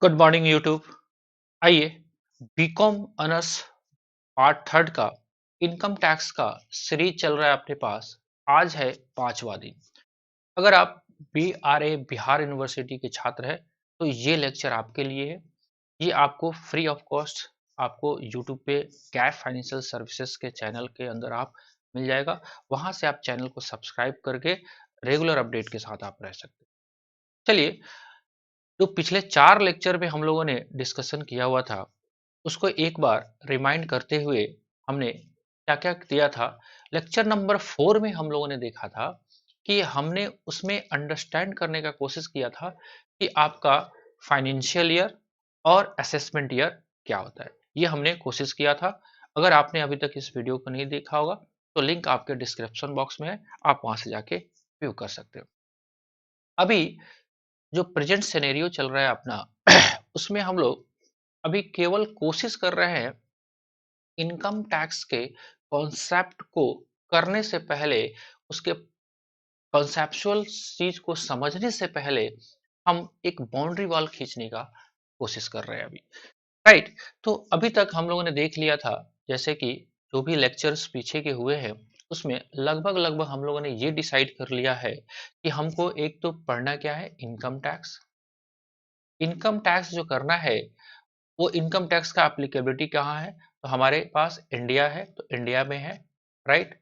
Good morning YouTube. आइए BCom honours part third का income tax का सीरीज चल रहा है अपने पास। आज है पांचवा दिन। अगर आप बिहार यूनिवर्सिटी के छात्र हैं तो ये लेक्चर आपके लिए है। ये आपको फ्री ऑफ कॉस्ट आपको यूट्यूब पे गैप फाइनेंशियल सर्विसेज के चैनल के अंदर आप मिल जाएगा। वहां से आप चैनल को सब्सक्राइब करके रेगुलर अपडेट के साथ आप रह सकते हैं। चलिए, जो पिछले 4 लेक्चर में हम लोगों ने डिस्कशन किया हुआ था, उसको एक बार रिमाइंड करते हुए हमने क्या-क्या दिया था। लेक्चर नंबर 4 में हम लोगों ने देखा था कि हमने उसमें अंडरस्टैंड करने का कोशिश किया था कि आपका फाइनेंशियल ईयर और असेसमेंट ईयर क्या होता है। ये हमने कोशिश किया था। अगर आपने अभी तक इस वीडियो को नहीं देखा होगा, तो लिंक आपके डिस्क्रिप्शन बॉक्स में है, आप वहां से जाके व्यू कर सकते हो। अभी जो प्रेजेंट सिनेरियो चल रहा है अपना उसमें हम लोग अभी केवल कोशिश कर रहे हैं इनकम टैक्स के कॉन्सेप्ट को करने से पहले, उसके कॉन्सेप्चुअल चीज को समझने से पहले हम एक बाउंड्री वॉल खींचने का कोशिश कर रहे हैं अभी। राइट। तो अभी तक हम लोगों ने देख लिया था, जैसे कि जो भी लेक्चर्स पीछे के हुए हैं उसमें लगभग लगभग हम लोगों ने ये डिसाइड कर लिया है कि हमको एक तो पढ़ना क्या है, इनकम टैक्स। इनकम टैक्स जो करना है, वो इनकम टैक्स का एप्लीकेबिलिटी कहाँ है, तो हमारे पास इंडिया है तो इंडिया में है। राइट।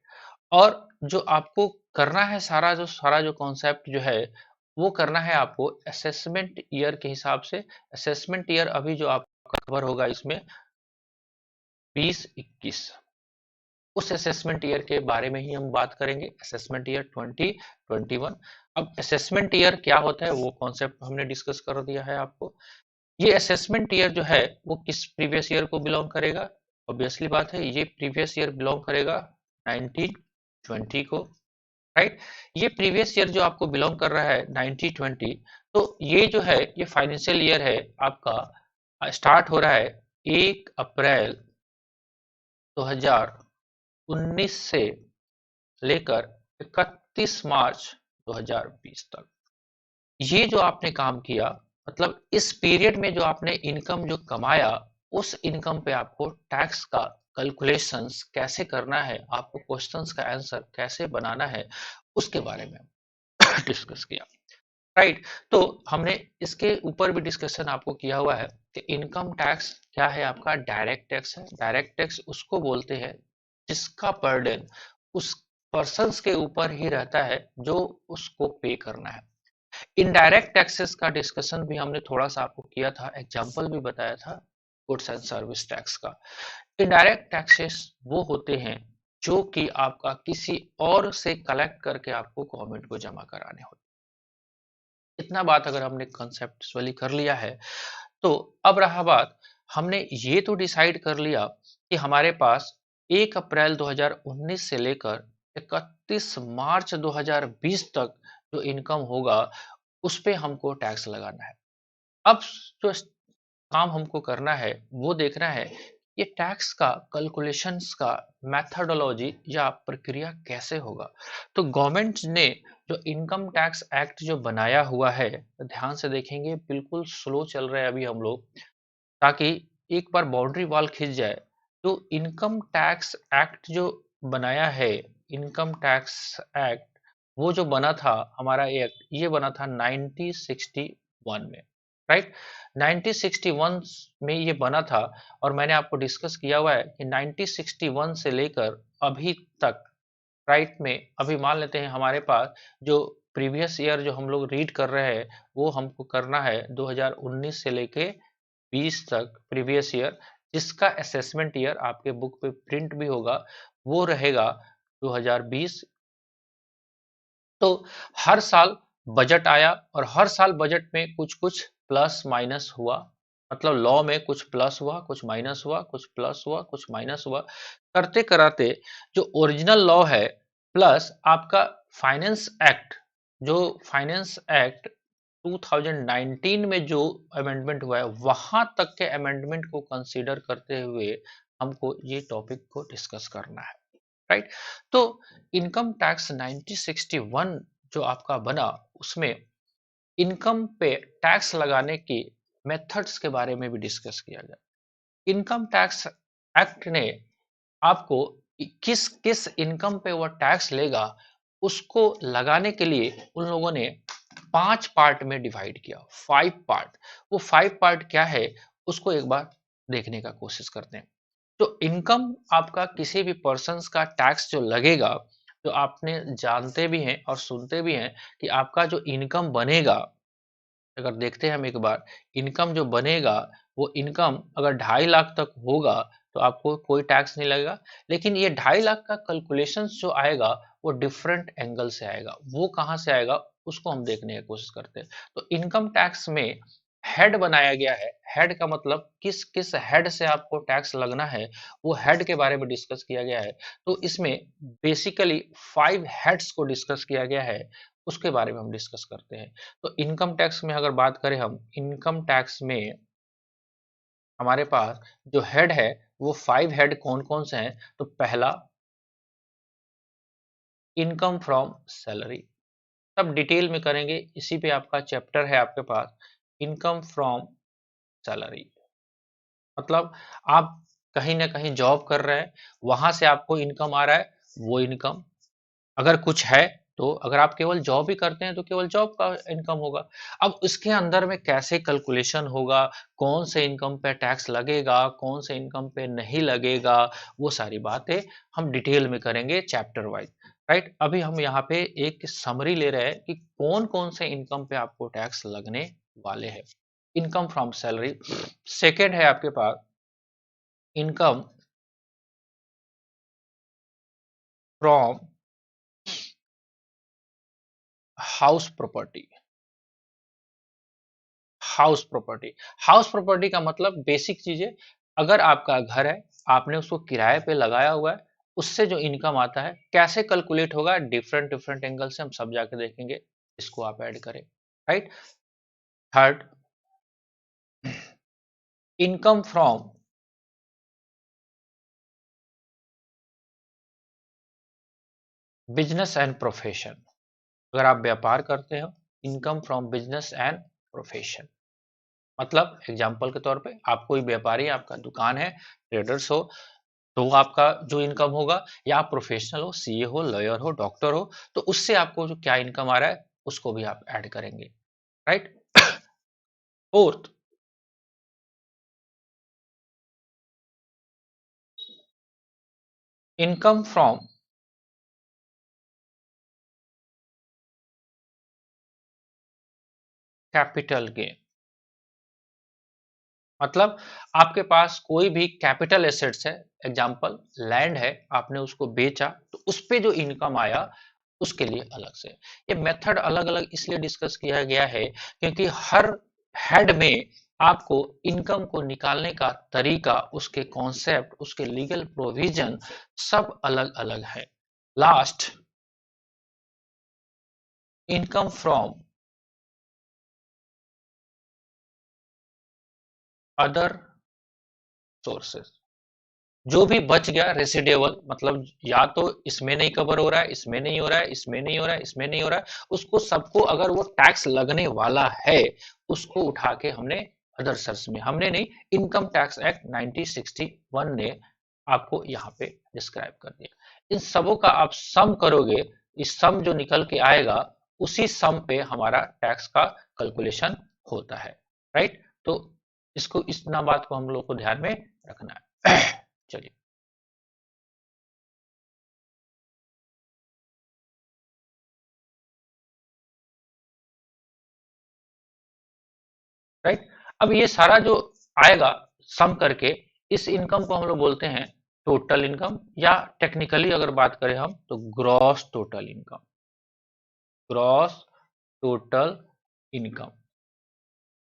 और जो आपको करना है, सारा जो कॉन्सेप्ट जो है वो करना है आपको असेसमेंट ईयर के हिसाब से। असेसमेंट ईयर अभी जो आपका कवर होगा इसमें 2021, उस असेसमेंट ईयर के बारे में ही हम बात करेंगे, असेसमेंट ईयर 2021। अब असेसमेंट ईयर क्या होता है वो कॉन्सेप्ट हमने डिस्कस कर दिया है आपको। ये असेसमेंट ईयर जो है वो किस प्रीवियस ईयर को बिलोंग करेगा, ऑब्वियसली बात है ये प्रीवियस ईयर बिलोंग करेगा 1920 को। राइट। ये प्रीवियस ईयर जो आपको बिलोंग कर रहा है 1920, तो ये जो है ये फाइनेंशियल ईयर है आपका, स्टार्ट हो रहा है 1 अप्रैल 2019 से लेकर 31 मार्च 2020 तक। ये जो आपने काम किया, मतलब इस पीरियड में जो आपने इनकम जो कमाया, उस इनकम पे आपको टैक्स का कैलकुलेशंस कैसे करना है, आपको क्वेश्चंस का आंसर कैसे बनाना है, उसके बारे में डिस्कस किया। राइट। तो हमने इसके ऊपर भी डिस्कशन आपको किया हुआ है कि इनकम टैक्स क्या है, आपका डायरेक्ट टैक्स है। डायरेक्ट टैक्स उसको बोलते हैं जिसका बर्डन उस पर्सन्स के ऊपर ही रहता है जो उसको पे करना है। इनडायरेक्ट टैक्सेस का डिस्कशन भी हमने थोड़ा सा आपको किया था, एग्जांपल भी बताया था गुड्स एंड सर्विस टैक्स का। इनडायरेक्ट टैक्सेस वो होते हैं जो कि आपका किसी और से कलेक्ट करके आपको गवर्नमेंट को जमा कराने होते हैं। इतना बात अगर हमने कंसेप्चुअली कर लिया है, तो अब रहा बात, हमने ये तो डिसाइड कर लिया कि हमारे पास 1 अप्रैल 2019 से लेकर 31 मार्च 2020 तक जो इनकम होगा उस पे हमको टैक्स लगाना है। अब जो काम हमको करना है वो देखना है ये टैक्स का कैलकुलेशंस का मेथडोलॉजी या प्रक्रिया कैसे होगा। तो गवर्नमेंट ने जो इनकम टैक्स एक्ट जो बनाया हुआ है, ध्यान से देखेंगे, बिल्कुल स्लो चल रहे हैं अभी हम लोग, ताकि एक बार बाउंड्री वॉल खिंच जाए। तो इनकम टैक्स एक्ट जो बनाया है, इनकम टैक्स एक्ट, वो जो बना था हमारा एक्ट, ये बना था 1961 में। राइट। 1961 में ये बना था। और मैंने आपको डिस्कस किया हुआ है कि 1961 से लेकर अभी तक, राइट में, अभी मान लेते हैं हमारे पास जो प्रीवियस ईयर जो हम लोग रीड कर रहे हैं वो हमको करना है 2019 से लेके 20 तक प्रीवियस ईयर, जिसका असेसमेंट ईयर आपके बुक पे प्रिंट भी होगा, वो रहेगा 2020। तो हर साल बजट आया और हर साल बजट में कुछ कुछ प्लस माइनस हुआ, मतलब लॉ में कुछ प्लस हुआ, कुछ माइनस हुआ, कुछ प्लस हुआ, कुछ माइनस हुआ, करते कराते जो ओरिजिनल लॉ है प्लस आपका फाइनेंस एक्ट, जो फाइनेंस एक्ट 2019 में जो अमेंडमेंट हुआ है, वहां तक के अमेंडमेंट को कंसीडर करते हुए हमको ये टॉपिक को डिस्कस करना है। राइट। तो इनकम टैक्स 1961 जो आपका बना, उसमें इनकम पे टैक्स लगाने की मेथड्स के बारे में भी डिस्कस किया गया। इनकम टैक्स एक्ट ने आपको किस किस इनकम पे वो टैक्स लेगा उसको लगाने के लिए उन लोगों ने 5 पार्ट में डिवाइड किया, 5 पार्ट। वो 5 पार्ट क्या है उसको एक बार देखने का कोशिश करते हैं। तो इनकम आपका किसी भी पर्सन्स का टैक्स जो लगेगा, तो आपने जानते भी हैं और सुनते भी हैं कि आपका जो इनकम बनेगा, अगर देखते हैं हम एक बार, इनकम जो बनेगा वो इनकम अगर 2.5 लाख तक होगा तो आपको कोई टैक्स नहीं लगेगा। लेकिन ये 2.5 लाख का कैलकुलेशंस जो आएगा वो डिफरेंट एंगल से आएगा। वो कहाँ से आएगा उसको हम देखने की कोशिश करते हैं। तो इनकम टैक्स में हेड बनाया गया है। हेड का मतलब किस किस हेड से आपको टैक्स लगना है, वो हेड के बारे में डिस्कस किया गया है। तो इसमें बेसिकली 5 हेड्स को डिस्कस किया गया है, उसके बारे में हम डिस्कस करते हैं। तो इनकम टैक्स में अगर बात करें हम, इनकम टैक्स में हमारे पास जो हेड है वो 5 हेड कौन कौन से हैं। तो पहला, इनकम फ्रॉम सैलरी। सब डिटेल में करेंगे, इसी पे आपका चैप्टर है आपके पास, इनकम फ्रॉम सैलरी। मतलब आप कहीं ना कहीं जॉब कर रहे हैं, वहां से आपको इनकम आ रहा है, वो इनकम अगर कुछ है, तो अगर आप केवल जॉब ही करते हैं तो केवल जॉब का इनकम होगा। अब इसके अंदर में कैसे कैलकुलेशन होगा, कौन से इनकम पे टैक्स लगेगा, कौन से इनकम पे नहीं लगेगा, वो सारी बातें हम डिटेल में करेंगे चैप्टर वाइज। राइट, अभी हम यहाँ पे एक समरी ले रहे हैं कि कौन कौन से इनकम पे आपको टैक्स लगने वाले हैं। Income from salary. सेकेंड है आपके पास income from house property. House property, house property का मतलब बेसिक चीजें, अगर आपका घर है, आपने उसको किराए पे लगाया हुआ है, उससे जो इनकम आता है कैसे कैलकुलेट होगा, डिफरेंट डिफरेंट एंगल से हम सब जाके देखेंगे। इसको आप ऐड करें। Right. Third, income from business and profession. अगर आप व्यापार करते हो, income from business and profession. मतलब एग्जाम्पल के तौर पे आप कोई व्यापारी, आपका दुकान है, ट्रेडर्स हो, तो आपका जो इनकम होगा, या आप प्रोफेशनल हो, सीए हो, लॉयर हो, डॉक्टर हो, तो उससे आपको जो क्या इनकम आ रहा है उसको भी आप ऐड करेंगे। Right. Fourth, income from capital gain. मतलब आपके पास कोई भी कैपिटल एसेट्स है, एग्जाम्पल लैंड है, आपने उसको बेचा तो उस पे जो इनकम आया उसके लिए अलग से। ये मेथड अलग अलग इसलिए डिस्कस किया गया है क्योंकि हर हेड में आपको इनकम को निकालने का तरीका, उसके कॉन्सेप्ट, उसके लीगल प्रोविजन सब अलग अलग है। Last, income from other sources. जो भी बच गया रेसिडेबल, मतलब या तो इसमें नहीं कवर हो रहा है, इसमें नहीं हो रहा है, इसमें नहीं हो रहा है, इसमें नहीं हो रहा है, उसको सबको अगर वो टैक्स लगने वाला है उसको उठा के हमने अदर सर्च में, हमने नहीं, इनकम टैक्स एक्ट 1961 ने आपको यहाँ पे डिस्क्राइब कर दिया। इन सबों का आप सम करोगे, इस सम जो निकल के आएगा उसी सम पे हमारा टैक्स का कैलकुलेशन होता है। राइट। तो इसको, इस ना बात को हम लोग को ध्यान में रखना है। चलिए। राइट। अब ये सारा जो आएगा सम करके, इस इनकम को हम लोग बोलते हैं टोटल इनकम, या टेक्निकली अगर बात करें हम तो gross total income. Gross total income,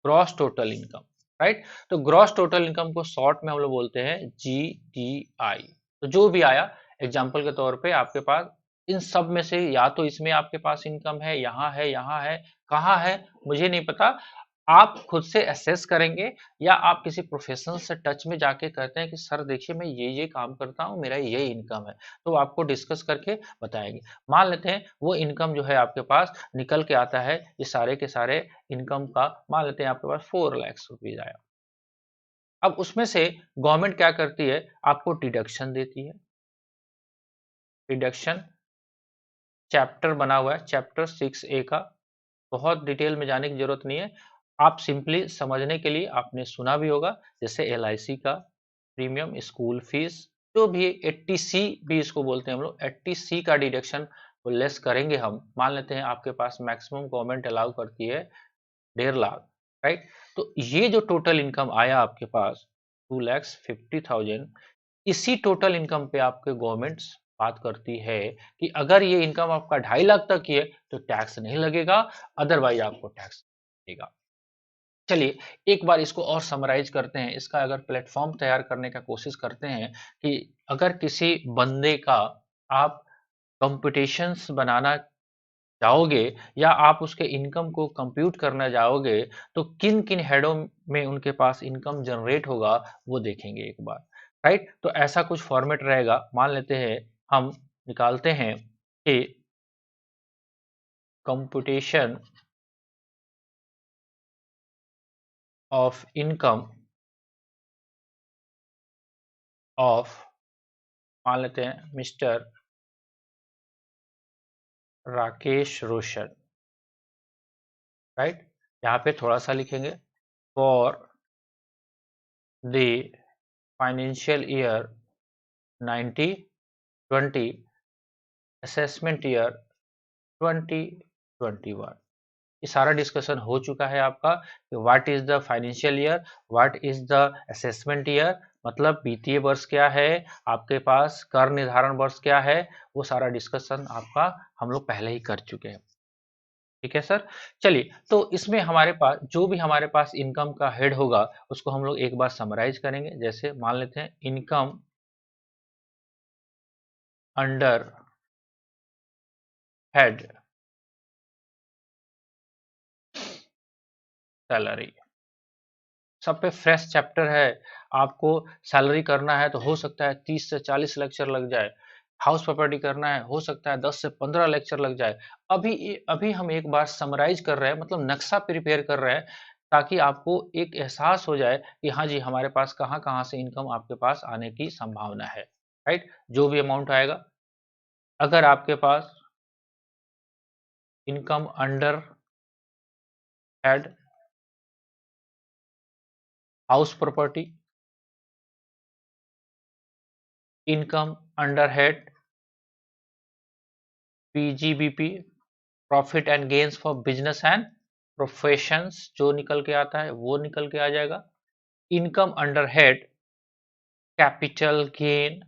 gross total income. Right. तो ग्रॉस टोटल इनकम को शॉर्ट में हम लोग बोलते हैं GTI। तो जो भी आया, एग्जाम्पल के तौर पे आपके पास इन सब में से या तो इसमें आपके पास इनकम है, यहाँ है, यहाँ है, कहाँ है मुझे नहीं पता, आप खुद से एसेस करेंगे या आप किसी प्रोफेशनल से टच में जाके कहते हैं कि सर देखिए मैं ये काम करता हूँ, मेरा ये इनकम है, तो वो आपको डिस्कस करके बताएंगे। मान लेते हैं वो इनकम जो है आपके पास निकल के आता है, ये सारे के सारे इनकम का मान लेते हैं आपके पास 4 लाख रुपीज आया। अब उसमें से गवर्नमेंट क्या करती है, आपको डिडक्शन देती है। डिडक्शन चैप्टर बना हुआ है, चैप्टर 6A का, बहुत डिटेल में जाने की जरूरत नहीं है। आप सिंपली समझने के लिए आपने सुना भी होगा, जैसे LIC का प्रीमियम, स्कूल फीस, जो भी 80C भी इसको बोलते हैं हम लोग, 80C का डिडक्शन को लेस करेंगे हम। मान लेते हैं आपके पास मैक्सिमम गवर्नमेंट अलाउ करती है 1.5 लाख, राइट। तो ये जो टोटल इनकम आया आपके पास 2,50,000, इसी टोटल इनकम पे आपके गवर्नमेंट बात करती है कि अगर ये इनकम आपका 2.5 लाख तक की है तो टैक्स नहीं लगेगा, अदरवाइज आपको टैक्स लगेगा। चलिए एक बार इसको और समराइज करते हैं, इसका अगर प्लेटफॉर्म तैयार करने का कोशिश करते हैं कि अगर किसी बंदे का आप कंपटीशंस बनाना जाओगे या आप उसके इनकम को कंप्यूट करना जाओगे, तो किन किन हेडों में उनके पास इनकम जनरेट होगा वो देखेंगे एक बार, राइट। तो ऐसा कुछ फॉर्मेट रहेगा। मान लेते हैं हम निकालते हैं कि कंप्यूटेशन ऑफ इनकम ऑफ, मान लेते हैं मिस्टर राकेश रोशन, राइट। यहाँ पे थोड़ा सा लिखेंगे, for the financial year 1920, assessment year 2021। ये सारा डिस्कशन हो चुका है आपका कि what is the financial year, what is the assessment year, मतलब वित्तीय वर्ष क्या है, आपके पास कर निर्धारण वर्ष क्या है, वो सारा डिस्कशन आपका हम लोग पहले ही कर चुके हैं। ठीक है सर। चलिए तो इसमें हमारे पास जो भी हमारे पास इनकम का हेड होगा उसको हम लोग एक बार समराइज करेंगे। जैसे मान लेते हैं इनकम अंडर हेड सैलरी, सब पे फ्रेश चैप्टर है। आपको सैलरी करना है तो हो सकता है 30 से 40 लेक्चर लग जाए, हाउस प्रॉपर्टी करना है हो सकता है 10 से 15 लेक्चर लग जाए। अभी हम एक बार समराइज कर रहे हैं, मतलब नक्शा प्रिपेयर कर रहे हैं, ताकि आपको एक एहसास हो जाए कि हाँ जी हमारे पास कहाँ कहाँ से इनकम आपके पास आने की संभावना है, राइट। जो भी अमाउंट आएगा, अगर आपके पास income under head house property, income under head PGBP, profit and gains for business and professions, जो निकल के आता है वो निकल के आ जाएगा। Income under head capital gain,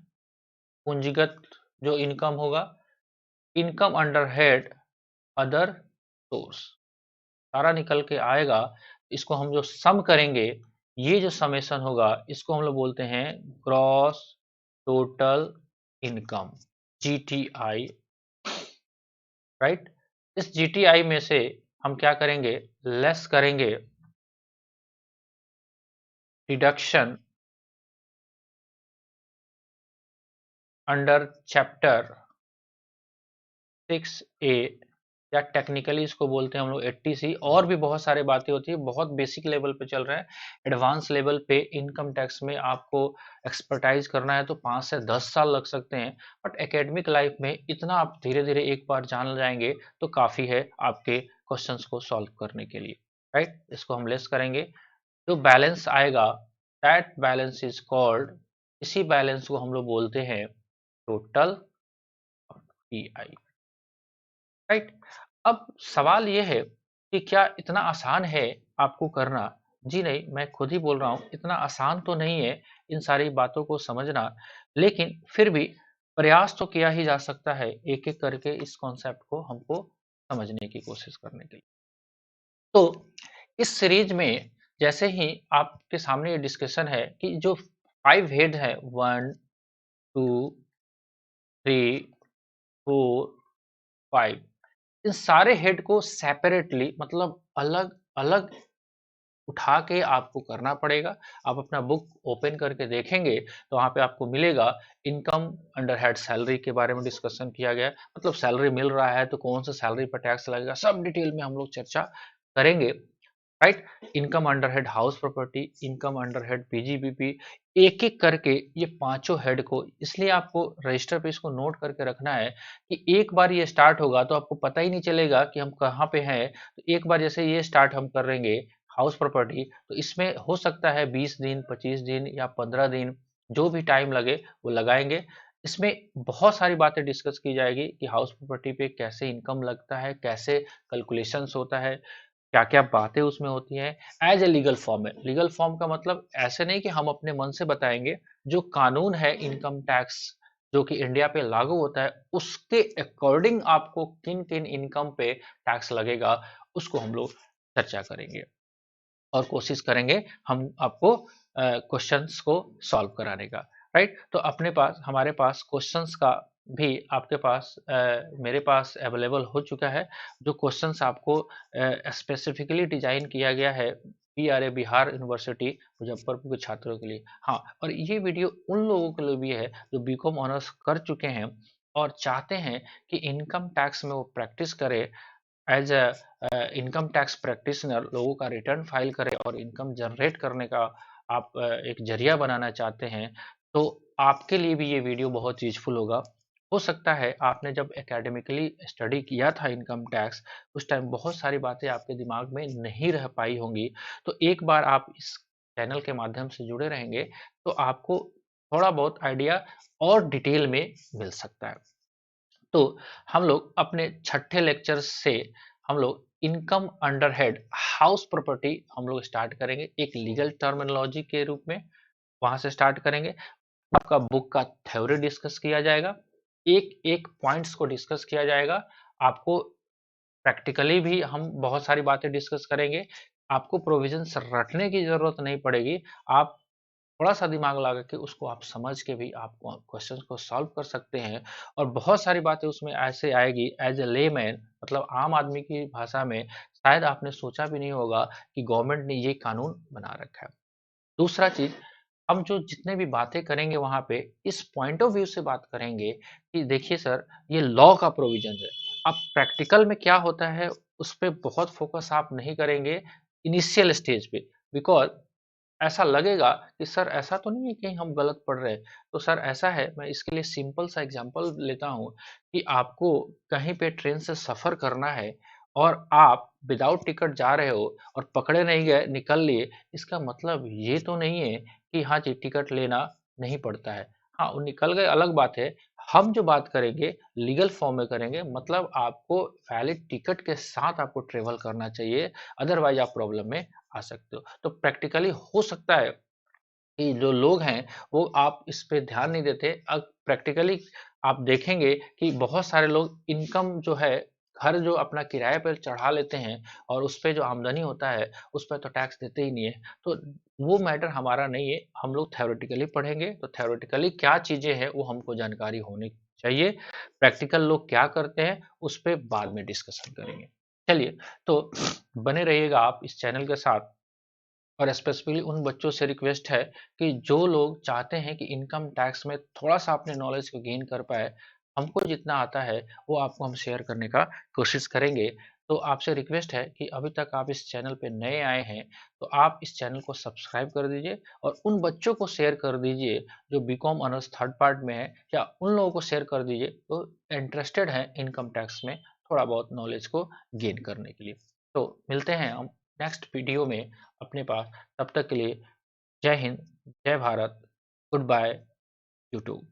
पूंजीगत जो इनकम होगा। Income under head other source, सारा निकल के आएगा। इसको हम जो सम करेंगे, ये जो समेशन होगा इसको हम लोग बोलते हैं gross total income, GTI, right. इस GTI में से हम क्या करेंगे, लेस करेंगे डिडक्शन अंडर चैप्टर 6A, या टेक्निकली इसको बोलते हैं हम लोग 80C। और भी बहुत सारी बातें होती है, बहुत बेसिक लेवल पे चल रहा है। एडवांस लेवल पे इनकम टैक्स में आपको एक्सपर्टाइज करना है तो 5 से 10 साल लग सकते हैं, बट एकेडमिक लाइफ में इतना आप धीरे धीरे एक बार जान जाएंगे तो काफ़ी है आपके क्वेश्चंस को सॉल्व करने के लिए, राइट। इसको हम लेस करेंगे, जो बैलेंस आएगा दैट बैलेंस इज कॉल्ड, इसी बैलेंस को हम लोग बोलते हैं टोटल TI, राइट। अब सवाल ये है कि क्या इतना आसान है आपको करना? जी नहीं, मैं खुद ही बोल रहा हूँ इतना आसान तो नहीं है इन सारी बातों को समझना, लेकिन फिर भी प्रयास तो किया ही जा सकता है एक एक करके इस कॉन्सेप्ट को हमको समझने की कोशिश करने के लिए। तो इस सीरीज में जैसे ही आपके सामने ये डिस्कशन है कि जो 5 हेड है, 1 2 3 4 5, इन सारे हेड को सेपरेटली, मतलब अलग अलग उठा के आपको करना पड़ेगा। आप अपना बुक ओपन करके देखेंगे तो वहाँ पे आपको मिलेगा इनकम अंडर हेड सैलरी के बारे में डिस्कशन किया गया है। मतलब सैलरी मिल रहा है तो कौन सा सैलरी पर टैक्स लगेगा, सब डिटेल में हम लोग चर्चा करेंगे। Right, income under head house property, income under head PGBP, एक एक करके ये पांचों हेड को, इसलिए आपको रजिस्टर पे इसको नोट करके रखना है कि एक बार ये स्टार्ट होगा तो आपको पता ही नहीं चलेगा कि हम कहाँ पे हैं। तो एक बार जैसे ये स्टार्ट हम करेंगे हाउस प्रॉपर्टी, तो इसमें हो सकता है 20 दिन, 25 दिन या 15 दिन, जो भी टाइम लगे वो लगाएंगे। इसमें बहुत सारी बातें डिस्कस की जाएगी कि हाउस प्रॉपर्टी पे कैसे इनकम लगता है, कैसे कैलकुलेशंस होता है, क्या क्या बातें उसमें होती हैं, एज ए लीगल फॉर्म है। लीगल फॉर्म का मतलब ऐसे नहीं कि हम अपने मन से बताएंगे, जो कानून है इनकम टैक्स जो कि इंडिया पे लागू होता है उसके अकॉर्डिंग आपको किन किन इनकम पे टैक्स लगेगा, उसको हम लोग चर्चा करेंगे और कोशिश करेंगे हम आपको क्वेश्चंस को सॉल्व कराने का। राइट, तो अपने पास, हमारे पास क्वेश्चंस का भी आपके पास मेरे पास अवेलेबल हो चुका है, जो क्वेश्चंस आपको स्पेसिफिकली डिजाइन किया गया है पीआरए बिहार यूनिवर्सिटी मुजफ्फरपुर के छात्रों के लिए। हाँ, और ये वीडियो उन लोगों के लिए भी है जो बीकॉम ऑनर्स कर चुके हैं और चाहते हैं कि इनकम टैक्स में वो प्रैक्टिस करें, एज इनकम टैक्स प्रैक्टिशनर लोगों का रिटर्न फाइल करें और इनकम जनरेट करने का आप एक जरिया बनाना चाहते हैं, तो आपके लिए भी ये वीडियो बहुत यूजफुल होगा। हो सकता है आपने जब एकेडमिकली स्टडी किया था इनकम टैक्स, उस टाइम बहुत सारी बातें आपके दिमाग में नहीं रह पाई होंगी, तो एक बार आप इस चैनल के माध्यम से जुड़े रहेंगे तो आपको थोड़ा बहुत आइडिया और डिटेल में मिल सकता है। तो हम लोग अपने छठे लेक्चर से हम लोग income under head house property हम लोग स्टार्ट करेंगे, एक लीगल टर्मिनोलॉजी के रूप में वहां से स्टार्ट करेंगे। आपका बुक का थ्योरी डिस्कस किया जाएगा, एक एक पॉइंट्स को डिस्कस किया जाएगा। आपको प्रैक्टिकली भी हम बहुत सारी बातें डिस्कस करेंगे। आपको प्रोविजंस रटने की जरूरत नहीं पड़ेगी, आप थोड़ा सा दिमाग लगा के उसको आप समझ के भी आप क्वेश्चंस को सॉल्व कर सकते हैं। और बहुत सारी बातें उसमें ऐसे आएगी एज ए लेमैन, मतलब आम आदमी की भाषा में, शायद आपने सोचा भी नहीं होगा कि गवर्नमेंट ने ये कानून बना रखा है। दूसरा चीज, हम जो जितने भी बातें करेंगे वहां पे इस पॉइंट ऑफ व्यू से बात करेंगे कि देखिए सर, ये लॉ का प्रोविजन है। अब प्रैक्टिकल में क्या होता है उस पर बहुत फोकस आप नहीं करेंगे इनिशियल स्टेज पे, बिकॉज ऐसा लगेगा कि सर ऐसा तो नहीं है कि हम गलत पढ़ रहे हैं। तो सर ऐसा है, मैं इसके लिए सिंपल सा एग्जांपल लेता हूँ कि आपको कहीं पे ट्रेन से सफर करना है और आप विदाउट टिकट जा रहे हो और पकड़े नहीं गए, निकल लिए, इसका मतलब ये तो नहीं है कि हाँ जी टिकट लेना नहीं पड़ता है। हाँ, वो निकल गए अलग बात है। हम जो बात करेंगे लीगल फॉर्म में करेंगे, मतलब आपको वैलिड टिकट के साथ आपको ट्रेवल करना चाहिए, अदरवाइज आप प्रॉब्लम में आ सकते हो। तो प्रैक्टिकली हो सकता है कि जो लोग हैं वो आप इस पे ध्यान नहीं देते। अब प्रैक्टिकली आप देखेंगे कि बहुत सारे लोग इनकम जो है, घर जो अपना किराए पर चढ़ा लेते हैं और उस पे जो आमदनी होता है उस पर तो टैक्स देते ही नहीं है। तो वो मैटर हमारा नहीं है, हम लोग थ्योरेटिकली पढ़ेंगे तो थ्योरेटिकली क्या चीजें हैं वो हमको जानकारी होनी चाहिए। प्रैक्टिकल लोग क्या करते हैं उस पर बाद में डिस्कशन करेंगे। चलिए, तो बने रहिएगा आप इस चैनल के साथ। और स्पेसिफिकली उन बच्चों से रिक्वेस्ट है कि जो लोग चाहते हैं कि इनकम टैक्स में थोड़ा सा अपने नॉलेज को गेन कर पाए, हमको जितना आता है वो आपको हम शेयर करने का कोशिश करेंगे। तो आपसे रिक्वेस्ट है कि अभी तक आप इस चैनल पे नए आए हैं तो आप इस चैनल को सब्सक्राइब कर दीजिए और उन बच्चों को शेयर कर दीजिए जो बीकॉम ऑनर्स थर्ड पार्ट में है, या उन लोगों को शेयर कर दीजिए तो इंटरेस्टेड है इनकम टैक्स में थोड़ा बहुत नॉलेज को गेन करने के लिए। तो मिलते हैं हम नेक्स्ट वीडियो में अपने पास। तब तक के लिए जय हिंद, जय भारत, गुड बाय यूट्यूब।